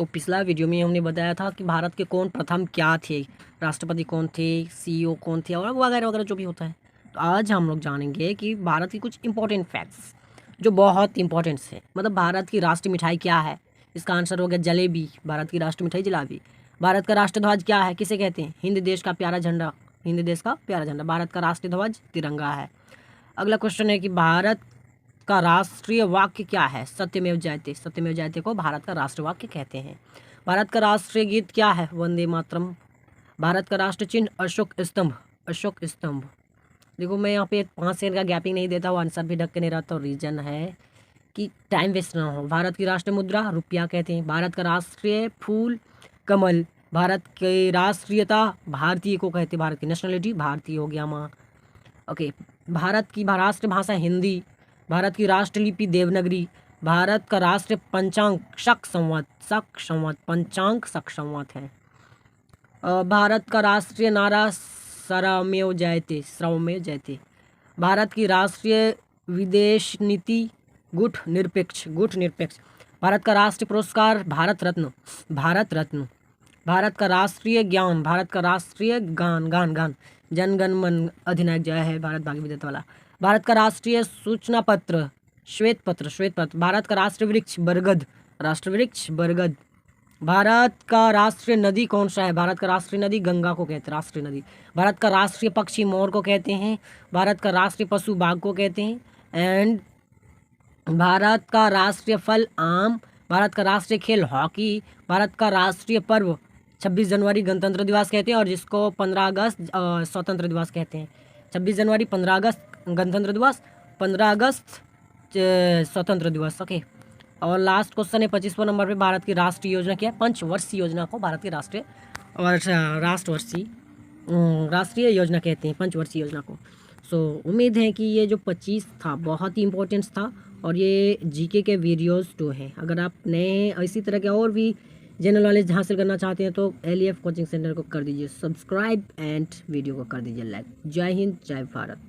पिछला वीडियो में हमने बताया था कि भारत के कौन प्रथम क्या थे, राष्ट्रपति कौन थे, सीईओ कौन थे और वगैरह वगैरह जो भी होता है। तो आज हम लोग जानेंगे कि भारत की कुछ इंपॉर्टेंट फैक्ट्स जो बहुत इंपॉर्टेंट है। मतलब भारत की राष्ट्रीय मिठाई क्या है? इसका आंसर हो गया जलेबी। भारत की राष्ट्रीय मिठाई जलेबी। भारत का राष्ट्रध्वज क्या है, किसे कहते हैं? हिंद देश का प्यारा झंडा। हिंद देश का प्यारा झंडा। भारत का राष्ट्रीय ध्वज तिरंगा है। अगला क्वेश्चन है कि भारत का राष्ट्रीय वाक्य क्या है? सत्यमेव जयते। सत्यमेव जयते को भारत का राष्ट्रीय वाक्य कहते हैं। भारत का राष्ट्रीय गीत क्या है? वंदे मातरम। भारत का राष्ट्र चिन्ह अशोक स्तंभ। अशोक स्तंभ। देखो मैं यहाँ पे 5 सेकंड का गैपिंग नहीं देता हूँ, आंसर भी ढक के नहीं रहता। रीजन है कि टाइम वेस्ट ना हो। भारत की राष्ट्रीय मुद्रा रुपया कहते हैं। भारत का राष्ट्रीय फूल कमल। भारत की राष्ट्रीयता भारतीय को कहते हैं। भारत की नेशनलिटी भारतीय हो गया माँ। ओके। भारत की राष्ट्रीय भाषा हिंदी। भारत की राष्ट्रलिपि देवनागरी। भारत का राष्ट्रीय पंचांग शक संवत। शक संवत पंचांग शक संवत है। भारत का राष्ट्रीय नारा सर्वमेव जयते। सर्वमेव जयते। भारत की राष्ट्रीय विदेश नीति गुट निरपेक्ष। गुट निरपेक्ष। भारत का राष्ट्रीय पुरस्कार भारत रत्न। भारत रत्न। भारत का राष्ट्रीय ज्ञान। भारत का राष्ट्रीय गान। गान गान जन गण मन अधिनायक जय है भारत भाग्य विधाता वाला। भारत का राष्ट्रीय सूचना पत्र श्वेत पत्र। श्वेत पत्र। भारत का राष्ट्रीय वृक्ष बरगद। राष्ट्रीय वृक्ष बरगद। भारत का राष्ट्रीय नदी कौन सा है? भारत का राष्ट्रीय नदी गंगा को कहते हैं। राष्ट्रीय नदी। भारत का राष्ट्रीय पक्षी मोर को कहते हैं। भारत का राष्ट्रीय पशु बाघ को कहते हैं। एंड भारत का राष्ट्रीय फल आम। भारत का राष्ट्रीय खेल हॉकी। भारत का राष्ट्रीय पर्व 26 जनवरी गणतंत्र दिवस कहते हैं और जिसको 15 अगस्त स्वतंत्र दिवस कहते हैं। 26 जनवरी 15 अगस्त गणतंत्र दिवस, 15 अगस्त स्वतंत्र दिवस। ओके। और लास्ट क्वेश्चन है 25वां नंबर पे, भारत की राष्ट्रीय योजना क्या है? पंचवर्षीय योजना को भारत की राष्ट्रीय और राष्ट्रीय योजना कहते हैं, पंचवर्षीय योजना को। सो उम्मीद है कि ये जो 25 था बहुत ही इंपॉर्टेंट था और ये जीके के वीडियोस जो हैं, अगर आप नए इसी तरह के और भी जनरल नॉलेज हासिल करना चाहते हैं तो एलईएफ कोचिंग सेंटर को कर दीजिए सब्सक्राइब एंड वीडियो को कर दीजिए लाइक। जय हिंद, जय भारत।